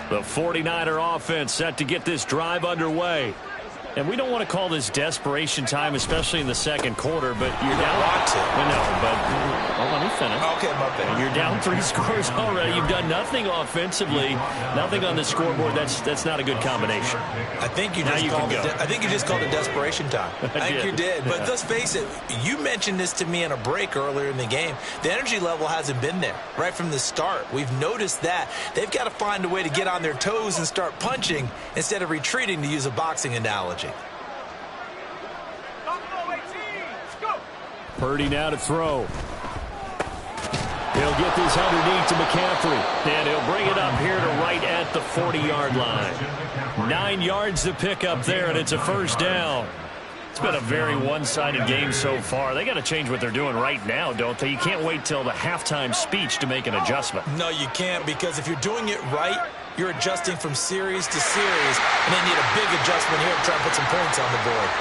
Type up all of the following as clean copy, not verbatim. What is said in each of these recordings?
The 49er offense set to get this drive underway. And we don't want to call this desperation time, especially in the second quarter, but you're down. Well, let me finish. Okay, my bad. You're down 3 scores already. You've done nothing offensively, nothing on the scoreboard. That's not a good combination. I think you just called it desperation time. I think you did. But let's face it, you mentioned this to me in a break earlier in the game. The energy level hasn't been there right from the start. We've noticed that. They've got to find a way to get on their toes and start punching instead of retreating, to use a boxing analogy. Purdy now to throw. He'll get this underneath to McCaffrey. And he'll bring it up here to right at the 40-yard line. 9 yards to pick up there, and it's a first down. It's been a very one-sided game so far. They got to change what they're doing right now, don't they? You can't wait till the halftime speech to make an adjustment. No, you can't, because if you're doing it right, you're adjusting from series to series, and they need a big adjustment here to try and put some points on the board.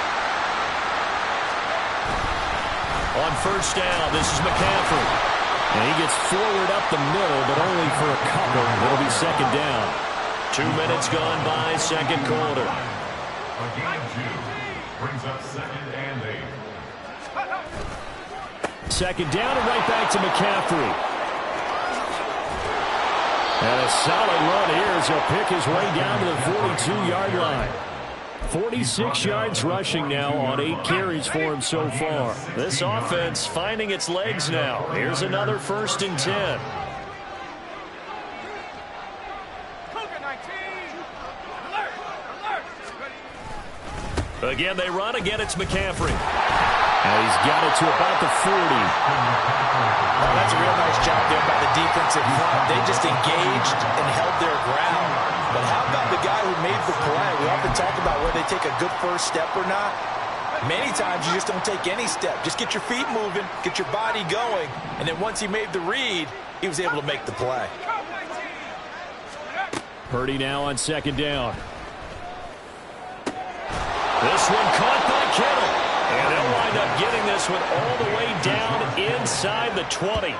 On first down, this is McCaffrey. And he gets forward up the middle, but only for a couple. It'll be second down. 2 minutes gone by, second quarter. Brings up 2nd and 8. Second down and right back to McCaffrey. And a solid run here as he'll pick his way down to the 42-yard line. 46 yards rushing now on 8 carries for him so far. This offense finding its legs now. Here's another 1st and 10. Again, they run. Again, it's McCaffrey. And he's got it to about the 40. Oh, that's a real nice job there by the defensive front. They just engaged and held their ground. But how about the guy who made the play? We often talk about whether they take a good first step or not. Many times you just don't take any step. Just get your feet moving, get your body going, and then once he made the read, he was able to make the play. Purdy now on second down. This one caught by Kittle. And they'll wind up getting this one all the way down inside the 20.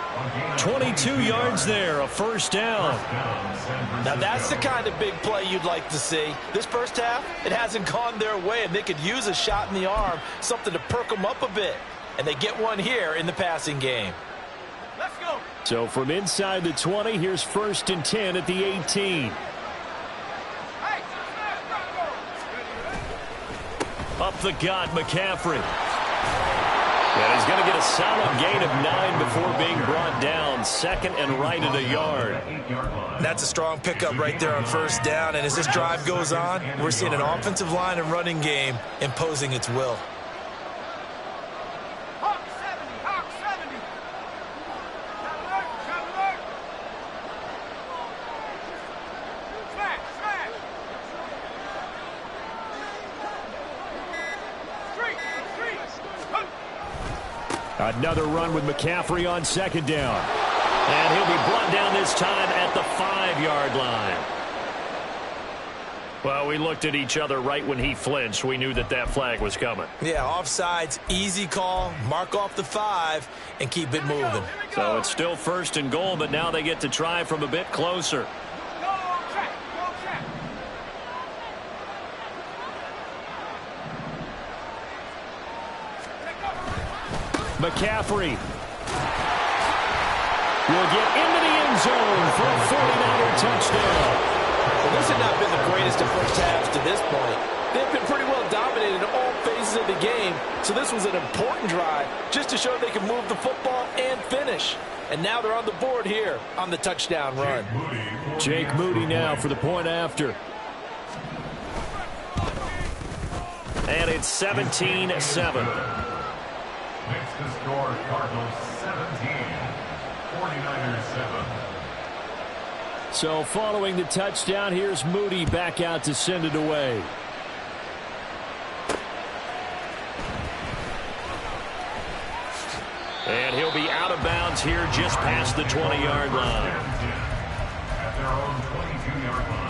22 yards there, a first down. Now that's the kind of big play you'd like to see. This first half, it hasn't gone their way, and they could use a shot in the arm, something to perk them up a bit. And they get one here in the passing game. Let's go. So from inside the 20, here's 1st and 10 at the 18. Up the gut, McCaffrey. And he's going to get a solid gain of 9 before being brought down. 2nd and right at a yard. That's a strong pickup right there on first down. And as this drive goes on, we're seeing an offensive line and running game imposing its will. Another run with McCaffrey on second down. And he'll be brought down this time at the 5-yard line. Well, we looked at each other right when he flinched. We knew that that flag was coming. Yeah, offsides, easy call, mark off the 5, and keep it moving. So it's still 1st and goal, but now they get to try from a bit closer. McCaffrey will get into the end zone for a 49er touchdown. Well, this has not been the greatest of first halves to this point. They've been pretty well dominated in all phases of the game, so this was an important drive just to show they can move the football and finish. And now they're on the board here on the touchdown run. Jake Moody now for the point after. And it's 17-7. Makes the score Cardinals 17, 49ers 7. So following the touchdown, here's Moody back out to send it away. And he'll be out of bounds here just past the 20-yard line. At their own 22-yard line.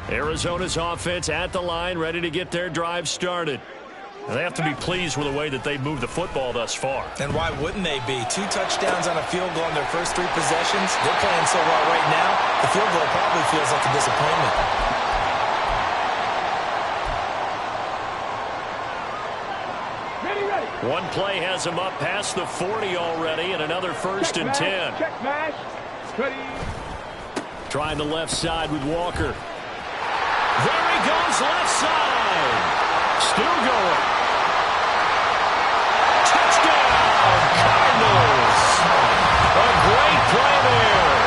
Arizona's offense at the line, ready to get their drive started. And they have to be pleased with the way that they moved the football thus far. And why wouldn't they be? 2 touchdowns on a field goal in their first 3 possessions. They're playing so well right now, the field goal probably feels like a disappointment. One play has him up past the 40 already, and another first and 10. Check mash. Ready. Trying the left side with Walker. There he goes, left side. Still going. Touchdown, Cardinals. A great play there.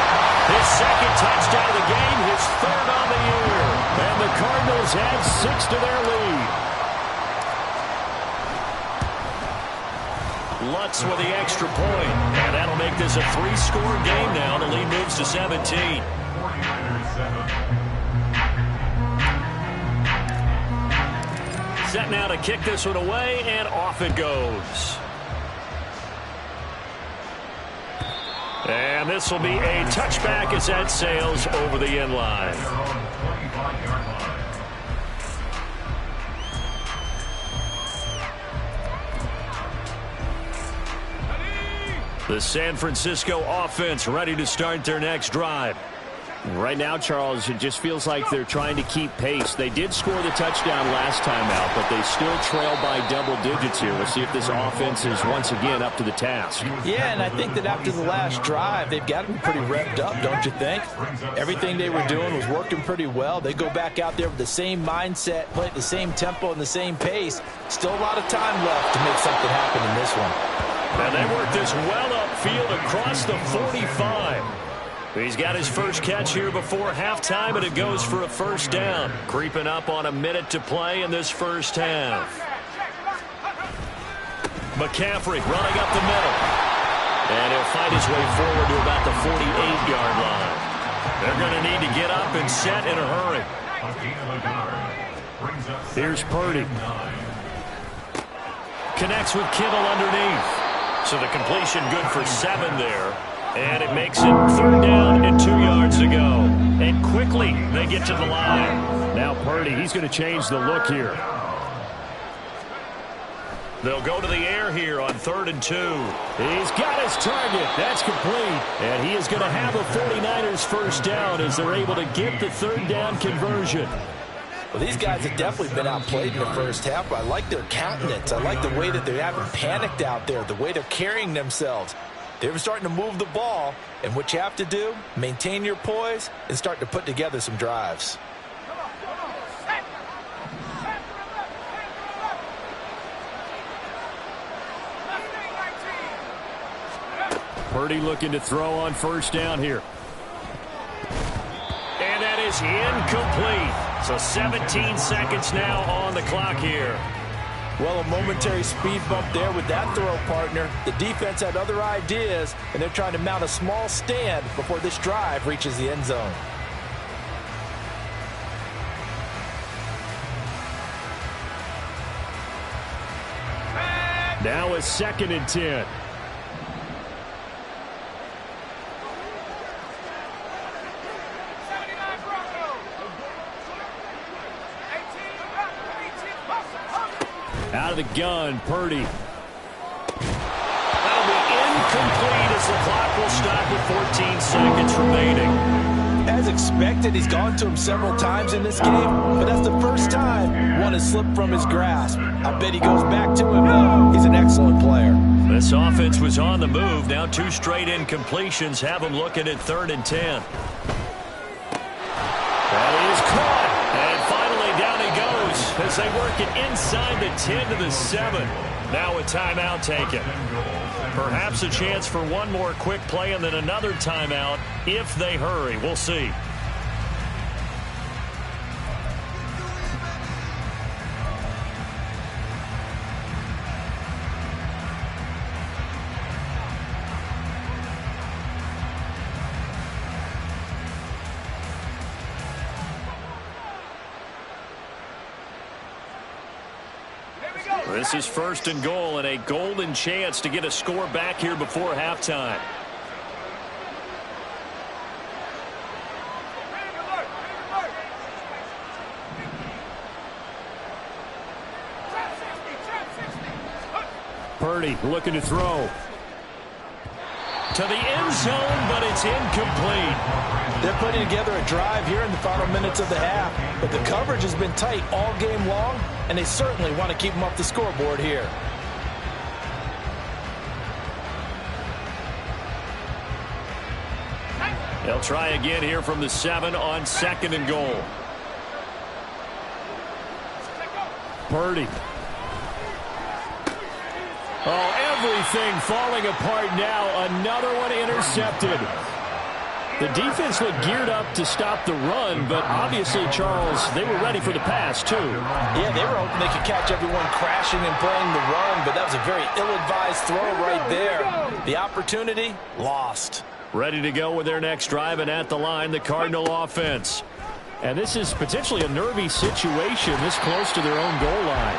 His second touchdown of the game, his third on the year. And the Cardinals add 6 to their lead. Lutz with the extra point. And that'll make this a 3-score game now. The lead moves to 17. Set now to kick this one away, and off it goes. And this will be a touchback as that sails over the end line. The San Francisco offense ready to start their next drive. Right now, Charles, it just feels like they're trying to keep pace. They did score the touchdown last time out, but they still trail by double digits here. We'll see if this offense is once again up to the task. Yeah, and I think that after the last drive, they've got to be pretty revved up, don't you think? Everything they were doing was working pretty well. They go back out there with the same mindset, play at the same tempo and the same pace. Still a lot of time left to make something happen in this one. And they work this well upfield across the 45. He's got his first catch here before halftime, and it goes for a first down. Creeping up on a minute to play in this first half. McCaffrey running up the middle. And he'll find his way forward to about the 48-yard line. They're going to need to get up and set in a hurry. Here's Purdy. Connects with Kittle underneath. So the completion good for 7 there. And it makes it 3rd down and 2 yards to go. And quickly they get to the line. Now Purdy, he's going to change the look here. They'll go to the air here on 3rd and 2. He's got his target. That's complete. And he is going to have a 49ers first down as they're able to get the 3rd down conversion. Well, these guys have definitely been outplayed in the first half, but I like their countenance. I like the way that they haven't panicked out there, the way they're carrying themselves. They're starting to move the ball, and what you have to do, maintain your poise and start to put together some drives. Purdy looking to throw on first down here. And that is incomplete. So 17 seconds now on the clock here. Well, a momentary speed bump there with that throw, partner. The defense had other ideas, and they're trying to mount a small stand before this drive reaches the end zone. Now a 2nd and 10. Out of the gun, Purdy. That'll be incomplete as the clock will stop with 14 seconds remaining. As expected, he's gone to him several times in this game, but that's the first time one has slipped from his grasp. I bet he goes back to him, though. He's an excellent player. This offense was on the move. Now 2 straight incompletions have them looking at 3rd and 10. That is caught. And finally down he goes as they work it inside the 10 to the 7. Now a timeout taken. Perhaps a chance for one more quick play and then another timeout if they hurry. We'll see. This is 1st and goal and a golden chance to get a score back here before halftime. Purdy looking to throw. To the end zone, but it's incomplete. They're putting together a drive here in the final minutes of the half, but the coverage has been tight all game long, and they certainly want to keep them off the scoreboard here. They'll try again here from the 7 on 2nd and goal. Purdy. Oh, everything falling apart now. Another one intercepted. The defense looked geared up to stop the run, but obviously, Charles, they were ready for the pass, too. Yeah, they were hoping they could catch everyone crashing and playing the run, but that was a very ill-advised throw right there. The opportunity, lost. Ready to go with their next drive, and at the line, the Cardinal offense. And this is potentially a nervy situation this close to their own goal line.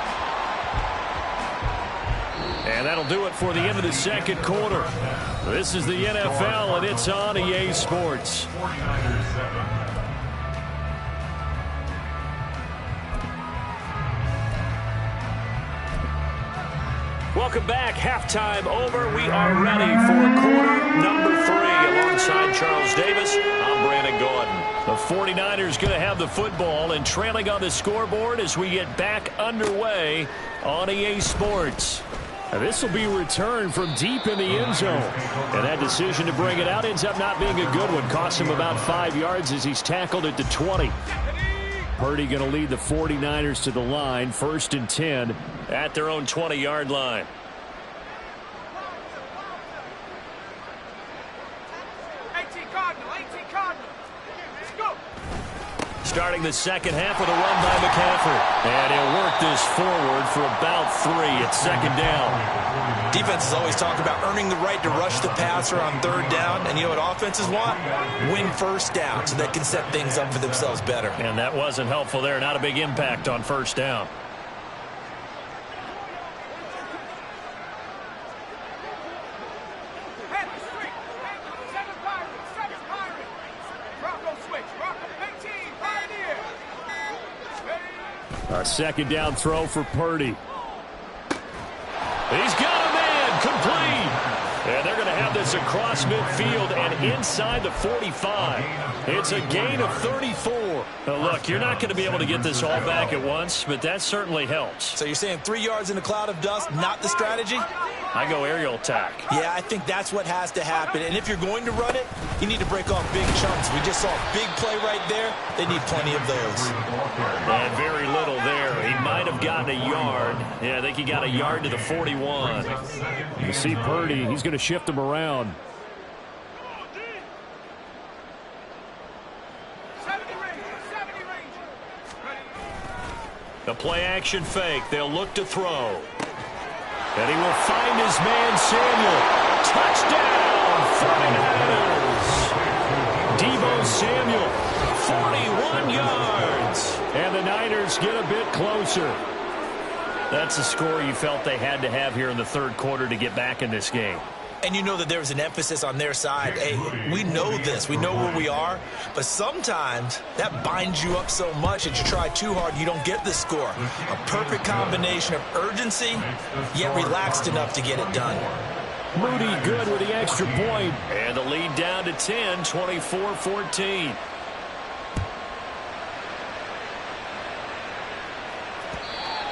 And that'll do it for the end of the second quarter. This is the NFL, and it's on EA Sports. 49ers 7. Welcome back. Halftime over. We are ready for quarter number 3. Alongside Charles Davis, I'm Brandon Gordon. The 49ers going to have the football and trailing on the scoreboard as we get back underway on EA Sports. And this will be returned from deep in the end zone. And that decision to bring it out ends up not being a good one. Costs him about 5 yards as he's tackled at the 20. Purdy going to lead the 49ers to the line. 1st and 10. At their own 20-yard line. Starting the second half with a run by McCaffrey. And he'll work this forward for about 3 at 2nd down. Defenses always talk about earning the right to rush the passer on 3rd down. And you know what offenses want? Win 1st down so they can set things up for themselves better. And that wasn't helpful there. Not a big impact on 1st down. A 2nd down throw for Purdy. He's got a man, complete. And they're going to have this across midfield and inside the 45. It's a gain of 34. Now look, you're not going to be able to get this all back at once, but that certainly helps. So you're saying 3 yards in a cloud of dust, not the strategy? I go aerial attack. Yeah, I think that's what has to happen. And if you're going to run it, you need to break off big chunks. We just saw a big play right there. They need plenty of those. And very little there. He might have gotten a yard. Yeah, I think he got a yard to the 41. You see Purdy, he's going to shift him around. The play action fake. They'll look to throw. And he will find his man, Samuel. Touchdown, 49ers. Deebo Samuel, 41 yards. And the Niners get a bit closer. That's a score you felt they had to have here in the 3rd quarter to get back in this game. And you know that there's an emphasis on their side. Hey, we know this. We know where we are. But sometimes that binds you up so much that you try too hard, you don't get the score. A perfect combination of urgency, yet relaxed enough to get it done. Moody good with the extra point. And the lead down to 10, 24-14.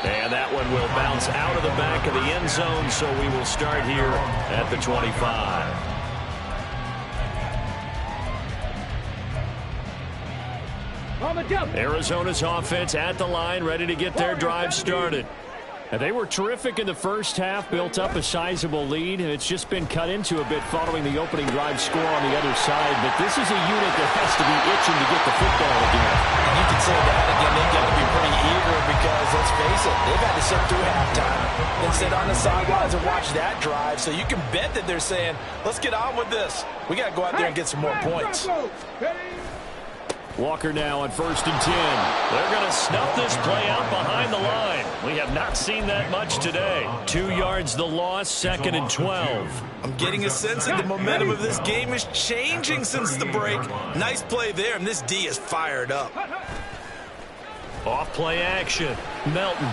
And that one will bounce out of the back of the end zone, so we will start here at the 25. Arizona's offense at the line, ready to get their drive started. And they were terrific in the first half, built up a sizable lead, and it's just been cut into a bit following the opening drive score on the other side. But this is a unit that has to be itching to get the football again. And you can say that again, they've got to be pretty eager because, let's face it, they've had to sit through halftime and sit on the sidelines and watch that drive. So you can bet that they're saying, let's get on with this. We got to go out there and get some more points. Walker now on 1st and 10. They're going to snuff this play out behind the line. We have not seen that much today. 2 yards the loss, 2nd and 12. I'm getting a sense that the momentum of this game is changing since the break. Nice play there, and this D is fired up. Off play action. Melton.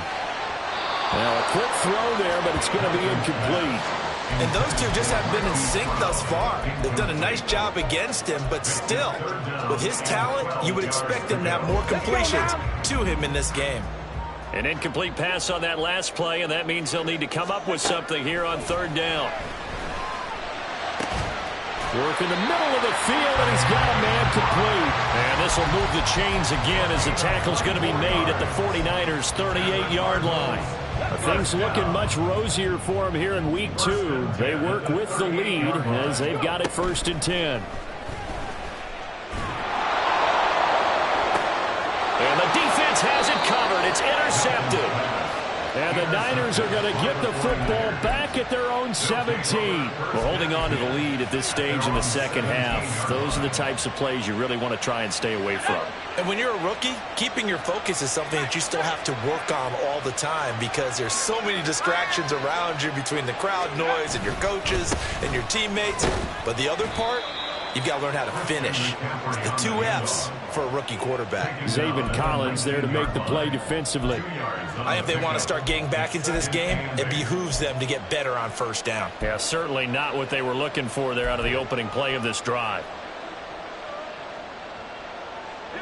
Well, a quick throw there, but it's going to be incomplete. And those two just haven't been in sync thus far. They've done a nice job against him, but still, with his talent, you would expect him to have more completions to him in this game. An incomplete pass on that last play, and that means he'll need to come up with something here on third down. Work in the middle of the field, and he's got a man complete. And this will move the chains again as the tackle's going to be made at the 49ers' 38-yard line. Things looking much rosier for him here in week 2. They work with the lead as they've got it 1st and 10. And the defense has it covered. It's intercepted. And the Niners are going to get the football back at their own 17. We're holding on to the lead at this stage in the second half. Those are the types of plays you really want to try and stay away from. And when you're a rookie, keeping your focus is something that you still have to work on all the time because there's so many distractions around you between the crowd noise and your coaches and your teammates. But the other part, you've got to learn how to finish. It's the 2 F's for a rookie quarterback. Zaven Collins there to make the play defensively. If they want to start getting back into this game, it behooves them to get better on first down. Yeah, certainly not what they were looking for there out of the opening play of this drive.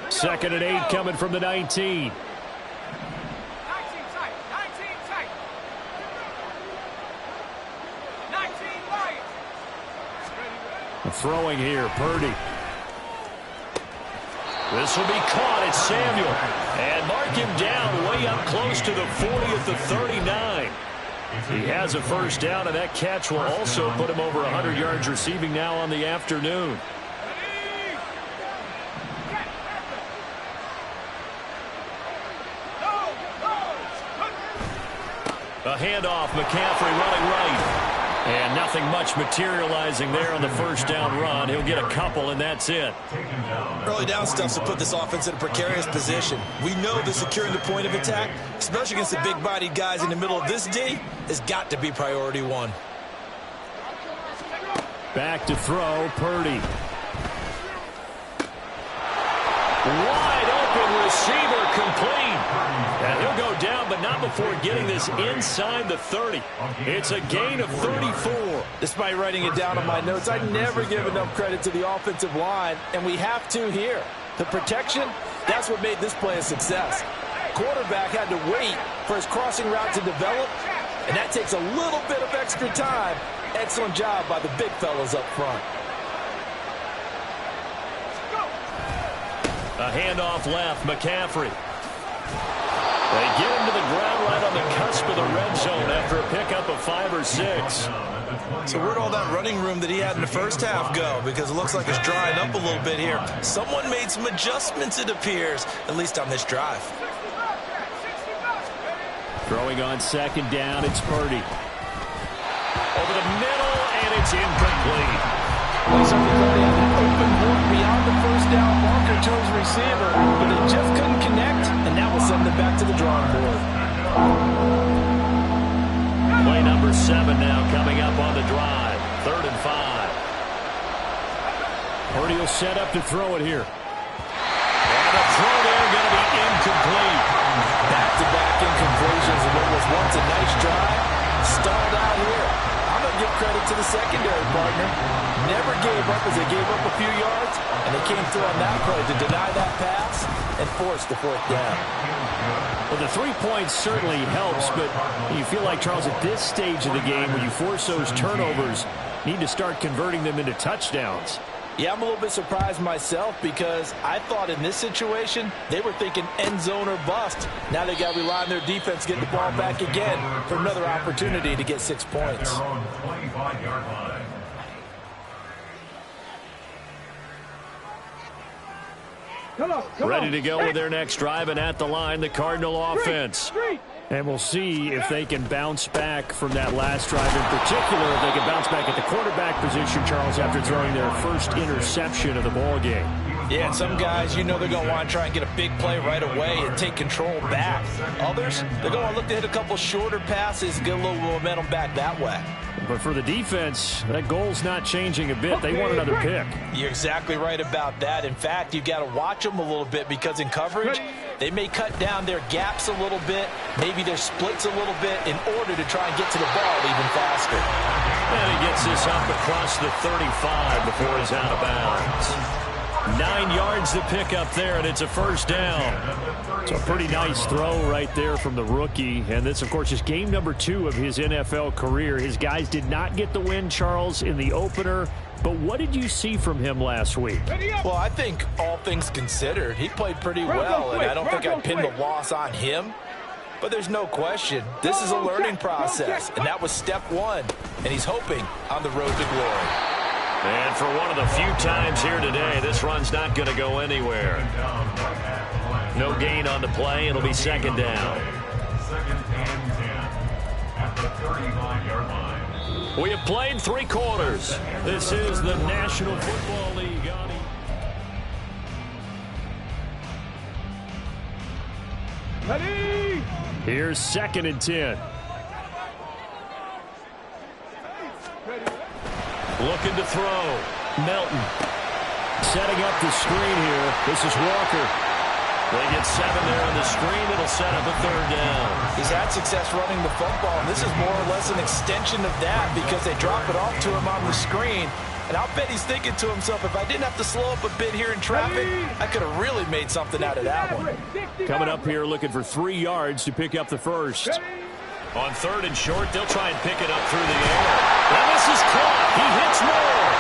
2nd and 8 coming from the 19. Throwing here, Purdy. This will be caught. It's Samuel. And mark him down way up close to the 40 at the 39. He has a first down, and that catch will also put him over 100 yards receiving now on the afternoon. A handoff, McCaffrey running right. And nothing much materializing there on the first down run. He'll get a couple, and that's it. Early down stuff to put this offense in a precarious position. We know that securing the point of attack, especially against the big-bodied guys in the middle of this D, has got to be priority 1. Back to throw, Purdy. Wide open receiver complete. And he'll go down, but not before getting this inside the 30. It's a gain of 34. Despite writing it down on my notes, I never give enough credit to the offensive line, and we have to here. The protection, that's what made this play a success. Quarterback had to wait for his crossing route to develop, and that takes a little bit of extra time. Excellent job by the big fellas up front. A handoff left, McCaffrey. They get him to the ground right on the cusp of the red zone after a pickup of 5 or 6. So where'd all that running room that he had in the first half go? Because it looks like it's drying up a little bit here. Someone made some adjustments, it appears, at least on this drive. Throwing on 2nd down, it's Purdy. Over the middle, and it's incomplete. Well, he certainly thought he had an open look beyond the first down marker to his receiver, but he just couldn't connect, and that will send him back to the drawing board. Play number 7 now coming up on the drive. 3rd and 5. Purdy will set up to throw it here. And the throw there going to be incomplete. Back-to-back incompletions in what was once a nice drive. Stalled out here. I'm going to give credit to the secondary partner. Never gave up as they gave up a few yards, and they came through on that play to deny that pass and force the 4th down. Well, the 3 points certainly helps, but you feel like, Charles, at this stage of the game, when you force those turnovers, need to start converting them into touchdowns. Yeah, I'm a little bit surprised myself because I thought in this situation they were thinking end zone or bust. Now they got to rely on their defense getting the ball back again for another opportunity to get 6 points. Their own 25-yard line. Ready to go with their next drive, and at the line, the Cardinal offense. And we'll see if they can bounce back from that last drive, in particular, if they can bounce back at the quarterback position, Charles, after throwing their first interception of the ball game. Yeah, and some guys, you know they're going to want to try and get a big play right away and take control back. Others, they're going to look to hit a couple shorter passes, get a little momentum back that way. But for the defense, that goal's not changing a bit. They want another pick. You're exactly right about that. In fact, you've got to watch them a little bit because in coverage, They may cut down their gaps a little bit, maybe their splits a little bit in order to try and get to the ball even faster. And he gets this up across the 35 before he's out of bounds. 9 yards to pick up there, and it's a first down. It's a pretty nice throw right there from the rookie. And this, of course, is game number 2 of his NFL career. His guys did not get the win, Charles, in the opener. But what did you see from him last week? Well, I think all things considered, he played pretty well, and I don't think I'd pin the loss on him. But there's no question, this is a learning process, and that was step 1. And he's hoping on the road to glory. And for one of the few times here today, this run's not going to go anywhere. No gain on the play. It'll be second down. Second and 10 at the 35-yard line. We have played 3 quarters. This is the National Football League. Ready? Here's second and 10. Looking to throw. Melton. Setting up the screen here. This is Walker. They get 7 there on the screen. It'll set up a third down. He's had success running the football, and this is more or less an extension of that because they drop it off to him on the screen. And I'll bet he's thinking to himself, if I didn't have to slow up a bit here in traffic, I could have really made something out of that one. Coming up here looking for 3 yards to pick up the first. On third and short, they'll try and pick it up through the air. And this is caught. He hits more.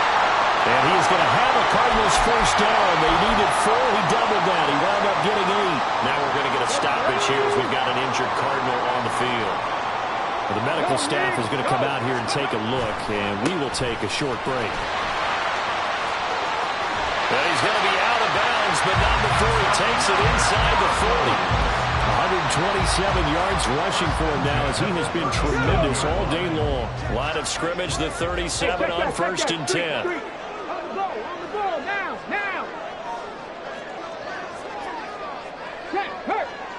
And he's going to have a Cardinals first down. They needed 4. He doubled that. He wound up getting 8. Now we're going to get a stoppage here as we've got an injured Cardinal on the field. Well, the medical staff is going to come out here and take a look, and we will take a short break. Well, he's going to be out of bounds, but not before he takes it inside the 40. 127 yards rushing for him now as he has been tremendous all day long. Line of scrimmage, the 37 on first and 10. On the ball, now.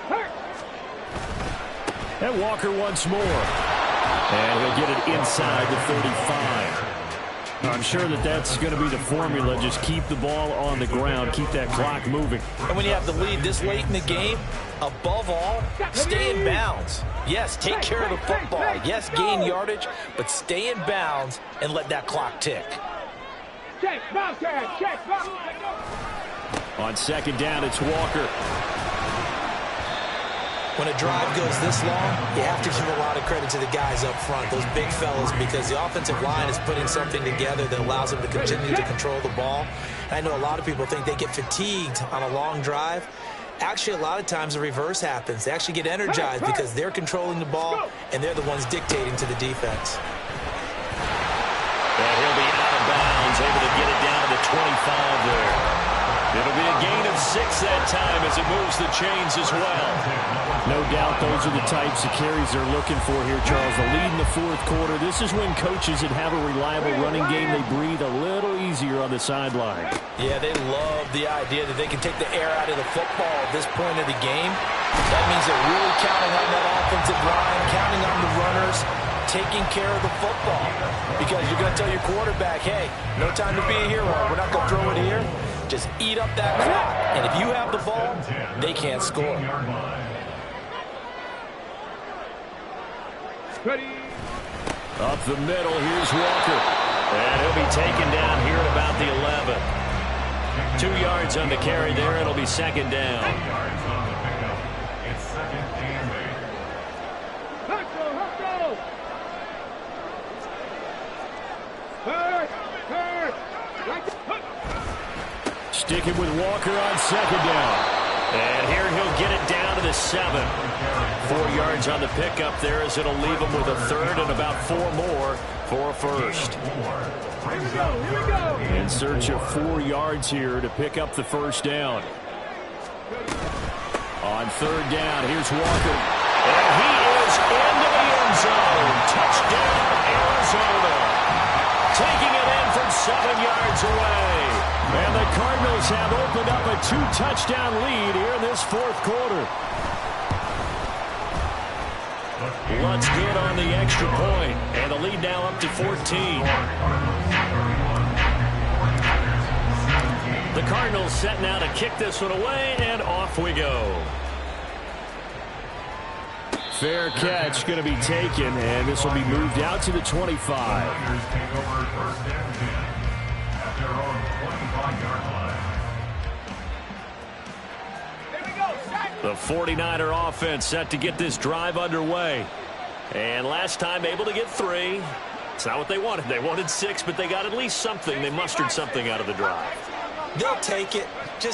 Hurt. And Walker once more. And he'll get it inside the 35. I'm sure that's going to be the formula. Just keep the ball on the ground. Keep that clock moving. And when you have the lead this late in the game, above all, stay in bounds. Yes, take care of the football. Yes, gain yardage, but stay in bounds and let that clock tick. Check. On second down, it's Walker. When a drive goes this long, you have to give a lot of credit to the guys up front, those big fellas, because the offensive line is putting something together that allows them to continue to control the ball. I know a lot of people think they get fatigued on a long drive. Actually, a lot of times the reverse happens. They actually get energized because they're controlling the ball, and they're the ones dictating to the defense. And he'll be out of bounds, able to get it down to the 25 there. It'll be a gain of 6 that time as it moves the chains as well. No doubt those are the types of carries they're looking for here, Charles. The lead in the fourth quarter. This is when coaches that have a reliable running game, they breathe a little easier on the sideline. Yeah, they love the idea that they can take the air out of the football at this point of the game. That means they're really counting on that offensive line, counting on the runners, taking care of the football. Because you're going to tell your quarterback, hey, no time to be a hero. We're not going to throw it here. Just eat up that clock. And if you have the ball, they can't score. Ready. Up the middle, here's Walker. And he'll be taken down here at about the 11. 2 yards on the carry there. It'll be second down. 8 yards on the pickup. It's second and 8. Sticking with Walker on second down. And here he'll get it down to the 7. 4 yards on the pickup there as it'll leave him with a third and about 4 more for a first. Here we go. In search of 4 yards here to pick up the first down. On third down, here's Walker. And he is into the end zone. Touchdown, Arizona. Taking it in from 7 yards away. And the Cardinals have opened up a 2-touchdown lead here in this fourth quarter. What's good on the extra point, and the lead now up to 14. The Cardinals set now to kick this one away, and off we go. Fair catch going to be taken, and this will be moved out to the 25. Niners take over first and 10 at their own 25-yard line. The 49er offense set to get this drive underway. And last time able to get 3. It's not what they wanted. They wanted 6, but they got at least something. They mustered something out of the drive. They'll take it.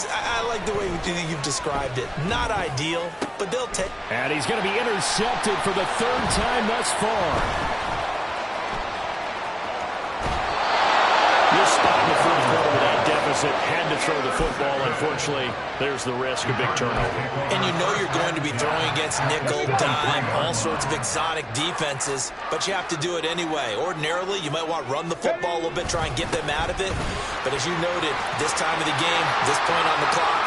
I like the way you've described it. Not ideal, but they'll take it. And he's going to be intercepted for the 3rd time thus far. This spot in the fourth quarter with that deficit had to throw the football. Unfortunately, there's the risk of big turnover. And you know you're going to be throwing against nickel, dime, all sorts of exotic defenses, but you have to do it anyway. Ordinarily, you might want to run the football a little bit, try and get them out of it. But as you noted, this time of the game, this point on the clock.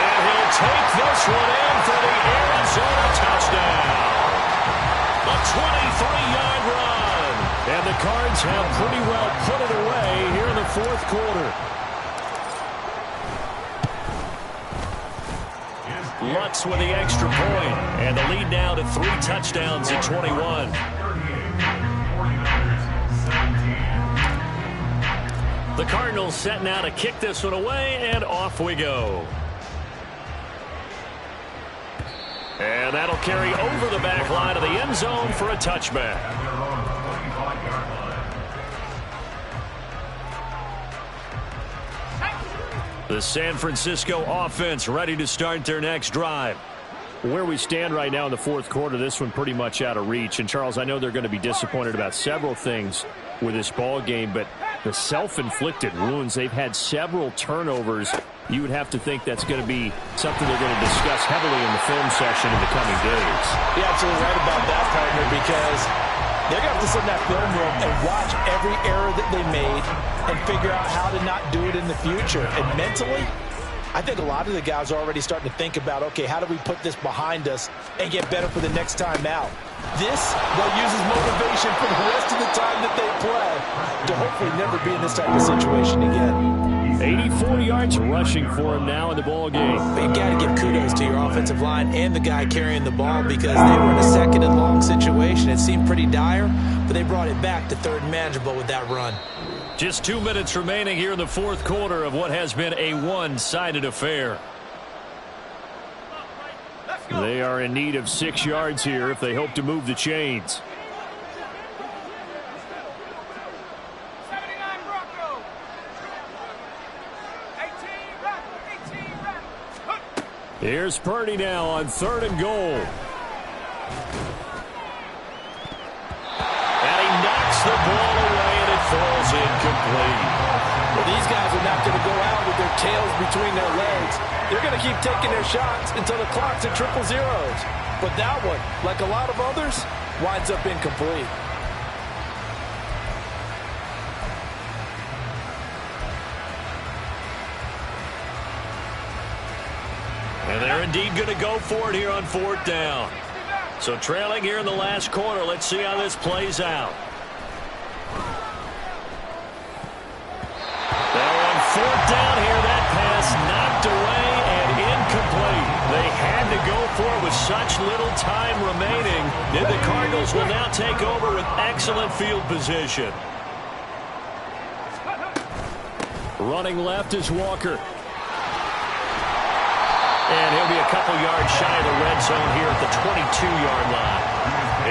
And he'll take this one in for the Arizona touchdown. A 23-yard run. And the Cards have pretty well put it away here in the fourth quarter. Lutz with the extra point, and the lead now to 3 touchdowns at 21. The Cardinals set now to kick this one away, and off we go. And that'll carry over the back line of the end zone for a touchback. The San Francisco offense ready to start their next drive. Where we stand right now in the fourth quarter, this one pretty much out of reach. And, Charles, I know they're going to be disappointed about several things with this ball game, but the self-inflicted wounds, they've had several turnovers. You would have to think that's going to be something they're going to discuss heavily in the film session in the coming days. You're absolutely right about that, partner, because they're going to have to sit in that film room and watch every error that they made and figure out how to not do it in the future. And mentally, I think a lot of the guys are already starting to think about, okay, how do we put this behind us and get better for the next time out? This, they'll use as motivation for the rest of the time that they play to hopefully never be in this type of situation again. 84 yards rushing for him now in the ball game. But you got to give kudos to your offensive line and the guy carrying the ball, because they were in a second and long situation. It seemed pretty dire, but they brought it back to third and manageable with that run. Just 2 minutes remaining here in the fourth quarter of what has been a one-sided affair. They are in need of 6 yards here if they hope to move the chains. Here's Purdy now on 3rd and goal. And he knocks the ball away, and it falls incomplete. Well, these guys are not going to go out with their tails between their legs. They're going to keep taking their shots until the clock's at triple zeros. But that one, like a lot of others, winds up incomplete. And they're indeed going to go for it here on 4th down. So trailing here in the last quarter. Let's see how this plays out. They're on 4th down here. That pass knocked away and incomplete. They had to go for it with such little time remaining. And the Cardinals will now take over with excellent field position. Running left is Walker. And he'll be a couple yards shy of the red zone here at the 22-yard line.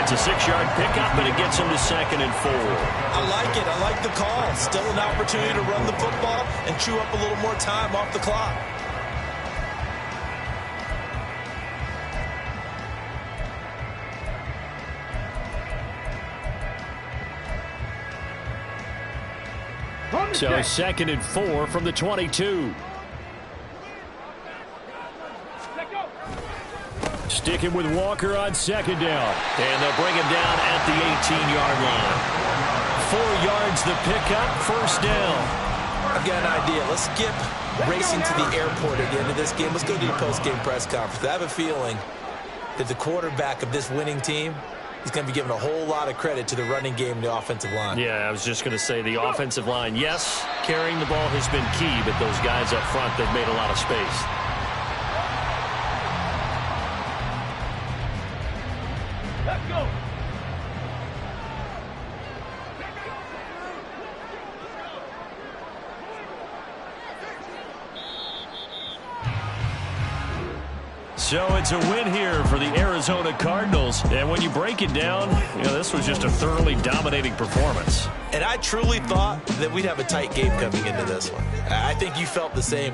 It's a 6-yard pickup, but it gets him to 2nd and 4. I like it. I like the call. Still an opportunity to run the football and chew up a little more time off the clock. So 2nd and 4 from the 22. Sticking with Walker on 2nd down. And they'll bring him down at the 18-yard line. 4 yards the pickup, 1st down. I've got an idea. Let's skip racing to the airport at the end of this game. Let's go to the post-game press conference. I have a feeling that the quarterback of this winning team is going to be given a whole lot of credit to the running game and the offensive line. Yeah, I was just going to say the offensive line, yes, carrying the ball has been key, but those guys up front, they've made a lot of space. Let's go. So it's a win here for the Arizona Cardinals. And when you break it down, this was just a thoroughly dominating performance. And I truly thought that we'd have a tight game coming into this one. I think you felt the same.